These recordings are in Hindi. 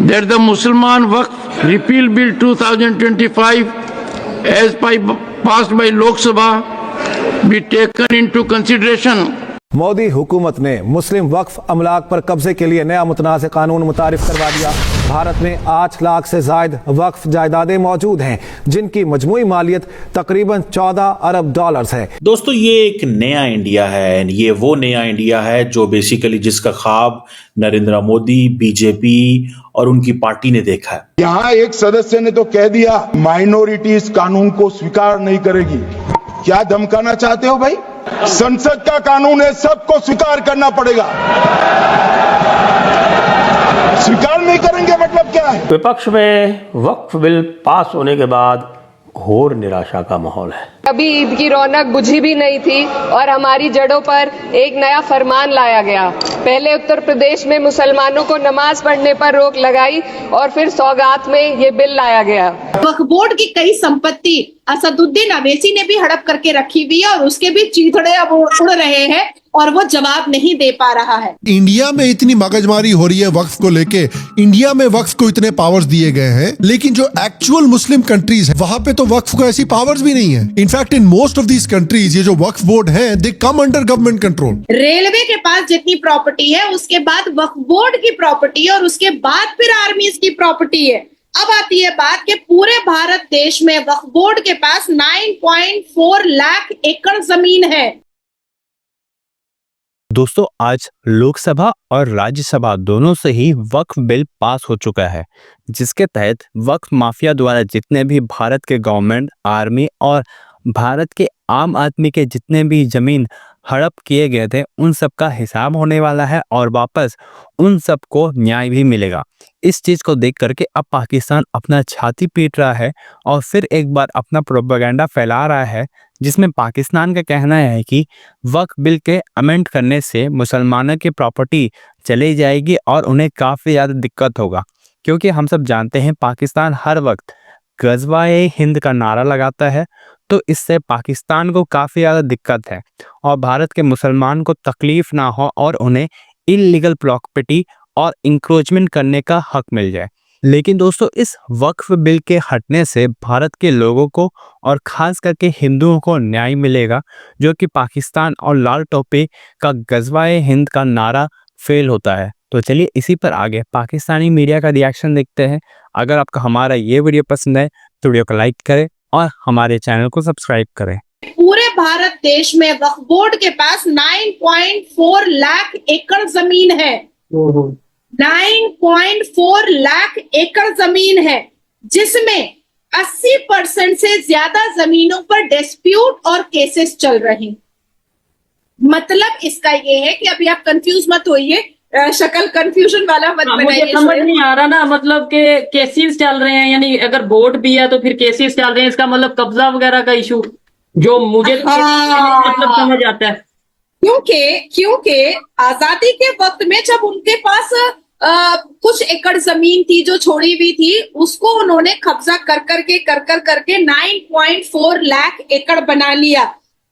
that the Musliman Waqf Repeal Bill 2025 as passed by Lok Sabha be taken into consideration। Modi हुकूमत ने मुस्लिम वक्फ अमलाक पर कब्जे के लिए नया मुतनाज़ कानून मुतारिफ करवा दिया। भारत में 8 लाख से ज़ायद वक्फ जायदादें मौजूद हैं जिनकी मजमूई मालियत तकरीबन 14 अरब डॉलर्स है। दोस्तों, ये एक नया इंडिया है। ये वो नया इंडिया है जो बेसिकली जिसका ख्वाब नरेंद्र मोदी, बीजेपी और उनकी पार्टी ने देखा है। यहाँ एक सदस्य ने तो कह दिया माइनॉरिटीज कानून को स्वीकार नहीं करेगी। क्या धमकाना चाहते हो भाई? संसद का कानून है, सबको स्वीकार करना पड़ेगा। स्वीकार नहीं करेंगे मतलब क्या है? विपक्ष में वक्फ बिल पास होने के बाद घोर निराशा का माहौल है। अभी ईद की रौनक बुझी भी नहीं थी और हमारी जड़ों पर एक नया फरमान लाया गया। पहले उत्तर प्रदेश में मुसलमानों को नमाज पढ़ने पर रोक लगाई और फिर सौगात में ये बिल लाया गया। वक्फ बोर्ड की कई संपत्ति असदुद्दीन अवैसी ने भी हड़प करके रखी हुई है और उसके भी चीथड़े अब उड़ रहे हैं और वो जवाब नहीं दे पा रहा है। इंडिया में इतनी मगजमारी हो रही है वक्फ को लेके, इंडिया में वक्फ को इतने पावर्स दिए गए हैं, लेकिन जो एक्चुअल मुस्लिम कंट्रीज है वहां पे तो वक्फ को ऐसी पावर्स भी नहीं है। In fact in most of these countries ये जो वक्फ बोर्ड है they come under government control. Railway के पास जितनी प्रॉपर्टी है उसके बाद वक्फ बोर्ड की प्रॉपर्टी और उसके बाद फिर आर्मीज की प्रॉपर्टी है। अब आती है बात कि पूरे भारत देश में वक्फ बोर्ड के पास 9.4 लाख एकड़ जमीन है। दोस्तों, आज लोकसभा और राज्यसभा दोनों से ही वक्फ बिल पास हो चुका है, जिसके तहत वक्फ माफिया द्वारा जितने भी भारत के गवर्नमेंट, आर्मी और भारत के आम आदमी के जितने भी जमीन हड़प किए गए थे उन सब का हिसाब होने वाला है और वापस उन सब को न्याय भी मिलेगा। इस चीज़ को देख करके अब पाकिस्तान अपना छाती पीट रहा है और फिर एक बार अपना प्रोपेगेंडा फैला रहा है, जिसमें पाकिस्तान का कहना है कि वक्फ बिल के अमेंड करने से मुसलमानों की प्रॉपर्टी चली जाएगी और उन्हें काफ़ी ज़्यादा दिक्कत होगा। क्योंकि हम सब जानते हैं पाकिस्तान हर वक्त गज़वाए हिंद का नारा लगाता है, तो इससे पाकिस्तान को काफ़ी ज़्यादा दिक्कत है और भारत के मुसलमान को तकलीफ़ ना हो और उन्हें इल्लीगल प्रॉपर्टी और इंक्रोचमेंट करने का हक मिल जाए। लेकिन दोस्तों, इस वक्फ बिल के हटने से भारत के लोगों को और ख़ास करके हिंदुओं को न्याय मिलेगा, जो कि पाकिस्तान और लाल टोपी का गज़वाए हिंद का नारा फेल होता है। तो चलिए इसी पर आगे पाकिस्तानी मीडिया का रिएक्शन देखते हैं। अगर आपको हमारा ये वीडियो पसंद है तो वीडियो को लाइक करें और हमारे चैनल को सब्सक्राइब करें। पूरे भारत देश में वक्फ बोर्ड के पास 9.4 लाख एकड़ जमीन है। 9.4 लाख एकड़ जमीन है, जिसमें 80% से ज्यादा जमीनों पर डिस्प्यूट और केसेस चल रहे हैं। मतलब इसका ये है कि अभी आप कंफ्यूज मत होइए, शक्ल कंफ्यूजन वाला मत बनाइए। मुझे समझ नहीं आ रहा ना, मतलब के केसेस चल रहे हैं, यानी अगर बोर्ड भी है तो फिर केसेस चल रहे हैं, इसका मतलब कब्जा वगैरह का इशू जो मुझे मतलब समझ आता है। क्योंकि आजादी के वक्त में जब उनके पास कुछ एकड़ जमीन थी जो छोड़ी हुई थी, उसको उन्होंने कब्जा कर करके 9.4 लाख एकड़ बना लिया।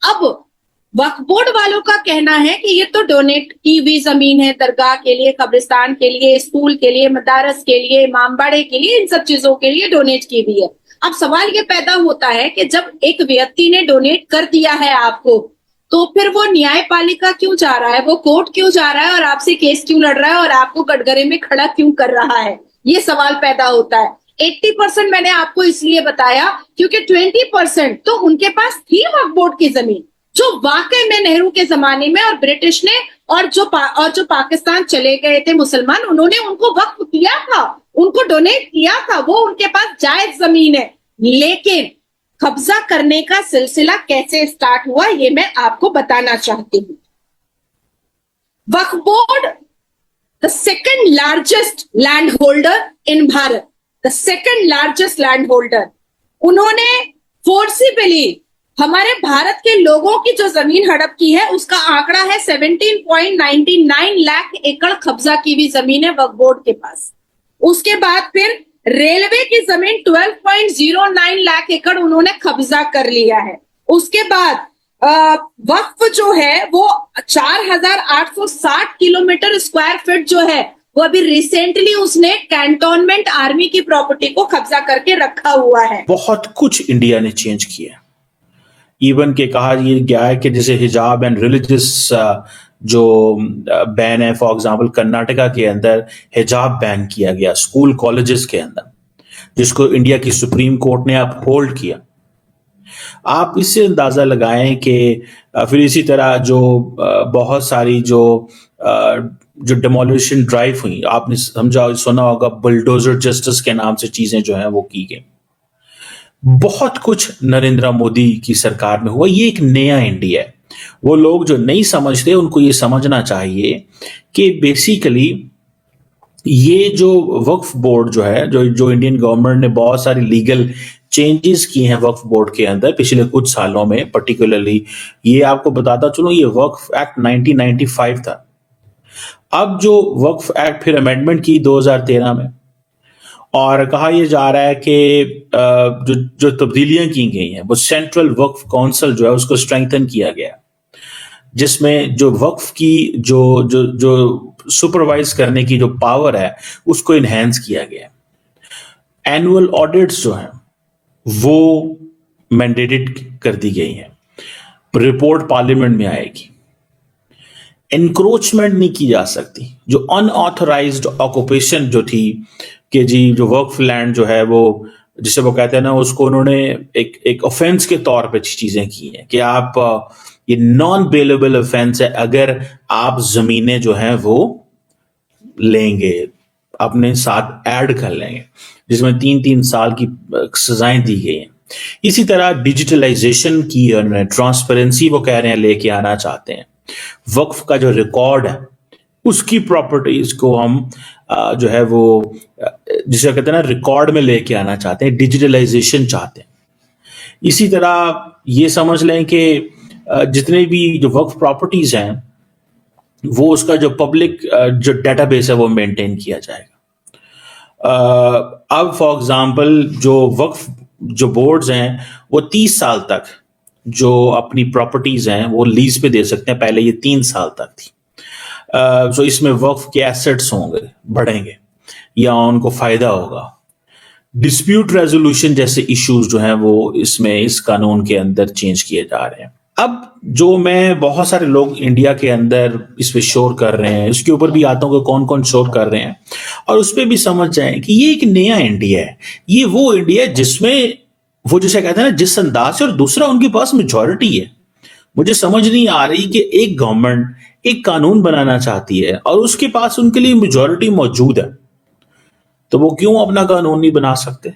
अब वक्फ बोर्ड वालों का कहना है कि ये तो डोनेट की हुई जमीन है, दरगाह के लिए, कब्रिस्तान के लिए, स्कूल के लिए, मदारस के लिए, इमामबाड़े के लिए, इन सब चीजों के लिए डोनेट की हुई है। अब सवाल ये पैदा होता है कि जब एक व्यक्ति ने डोनेट कर दिया है आपको, तो फिर वो न्यायपालिका क्यों जा रहा है, वो कोर्ट क्यों जा रहा है और आपसे केस क्यों लड़ रहा है और आपको कटघरे में खड़ा क्यों कर रहा है, ये सवाल पैदा होता है। 80% मैंने आपको इसलिए बताया क्योंकि 20% तो उनके पास थी वक्फ बोर्ड की जमीन, जो वाकई में नेहरू के जमाने में और ब्रिटिश ने और जो पाकिस्तान चले गए थे मुसलमान, उन्होंने उनको वक्फ किया था, उनको डोनेट किया था, वो उनके पास जायज जमीन है। लेकिन कब्जा करने का सिलसिला कैसे स्टार्ट हुआ ये मैं आपको बताना चाहती हूँ। Waqf board the second largest land holder in Bharat, the second largest land holder, उन्होंने फोर्सिबली हमारे भारत के लोगों की जो जमीन हड़प की है उसका आंकड़ा है 17.99 लाख एकड़ कब्जा की हुई जमीन है वक्फ बोर्ड के पास। उसके बाद फिर रेलवे की जमीन 12.09 लाख एकड़ उन्होंने कब्जा कर लिया है। उसके बाद वक्फ जो है वो 4,860 किलोमीटर स्क्वायर फीट जो है वो अभी रिसेंटली उसने कैंटोनमेंट आर्मी की प्रॉपर्टी को कब्जा करके रखा हुआ है। बहुत कुछ इंडिया ने चेंज किया। इवन के कहा ये गया है कि जैसे हिजाब एंड रिलीजियस जो बैन है, फॉर एग्जांपल कर्नाटका के अंदर हिजाब बैन किया गया स्कूल कॉलेजेस के अंदर, जिसको इंडिया की सुप्रीम कोर्ट ने अपहोल्ड किया। आप इससे अंदाजा लगाएं कि फिर इसी तरह जो बहुत सारी जो डिमोलिशन ड्राइव हुई, आपने सुना होगा बुलडोजर जस्टिस के नाम से चीजें जो हैं वो की गई। बहुत कुछ नरेंद्र मोदी की सरकार में हुआ। ये एक नया इंडिया है। वो लोग जो नहीं समझते उनको ये समझना चाहिए कि बेसिकली ये जो वक्फ बोर्ड जो है, जो इंडियन गवर्नमेंट ने बहुत सारी लीगल चेंजेस किए हैं वक्फ बोर्ड के अंदर पिछले कुछ सालों में, पर्टिकुलरली ये आपको बताता चलो, ये वक्फ एक्ट 1995 था। अब जो वक्फ एक्ट फिर अमेंडमेंट की 2013 में, और कहा यह जा रहा है कि जो तब्दीलियां की गई हैं वो सेंट्रल वक्फ काउंसिल जो है उसको स्ट्रेंथन किया गया, जिसमें जो वक्फ की जो सुपरवाइज करने की जो पावर है उसको इनहेंस किया गया। एनुअल ऑडिट्स जो हैं वो मैंडेटेड कर दी गई हैं, रिपोर्ट पार्लियामेंट में आएगी। एनक्रोचमेंट नहीं की जा सकती। जो अनऑथराइज्ड ऑक्यूपेशन जो थी कि जी जो वक्फ लैंड जो है वो, जिसे वो कहते हैं ना, उसको उन्होंने एक ऑफेंस के तौर पे चीजें की हैं कि आप ये नॉन बेलेबल ऑफेंस है अगर आप जमीनें जो हैं वो लेंगे, अपने साथ ऐड कर लेंगे, जिसमें 3-3 साल की सजाएं दी गई हैं। इसी तरह डिजिटलाइजेशन की ट्रांसपेरेंसी वो कह रहे हैं लेके आना चाहते हैं। वक्फ का जो रिकॉर्ड है उसकी प्रॉपर्टीज को हम जो है वो जिसे कहते हैं ना रिकॉर्ड में लेके आना चाहते हैं, डिजिटलाइजेशन चाहते हैं। इसी तरह ये समझ लें कि जितने भी जो वक्फ प्रॉपर्टीज हैं वो उसका जो पब्लिक जो डेटाबेस है वो मेंटेन किया जाएगा। अब फॉर एग्जांपल जो वक्फ जो बोर्ड्स हैं वो 30 साल तक जो अपनी प्रॉपर्टीज हैं वो लीज पे दे सकते हैं, पहले ये 3 साल तक थी। सो इसमें वक्फ के एसेट्स होंगे, बढ़ेंगे या उनको फायदा होगा। डिस्प्यूट रेजोल्यूशन जैसे इश्यूज जो हैं वो इसमें इस कानून के अंदर चेंज किए जा रहे हैं। अब जो मैं बहुत सारे लोग इंडिया के अंदर इस पे शोर कर रहे हैं, इसके ऊपर भी आता हूँ कि कौन कौन शोर कर रहे हैं, और उस पर भी समझ जाएं कि ये एक नया इंडिया है। ये वो इंडिया है जिसमें वो जिसे कहते हैं ना जिस अंदाज से, और दूसरा उनके पास मेजॉरिटी है। मुझे समझ नहीं आ रही कि एक गवर्नमेंट एक कानून बनाना चाहती है और उसके पास उनके लिए मेजॉरिटी मौजूद है, तो वो क्यों अपना कानून नहीं बना सकते।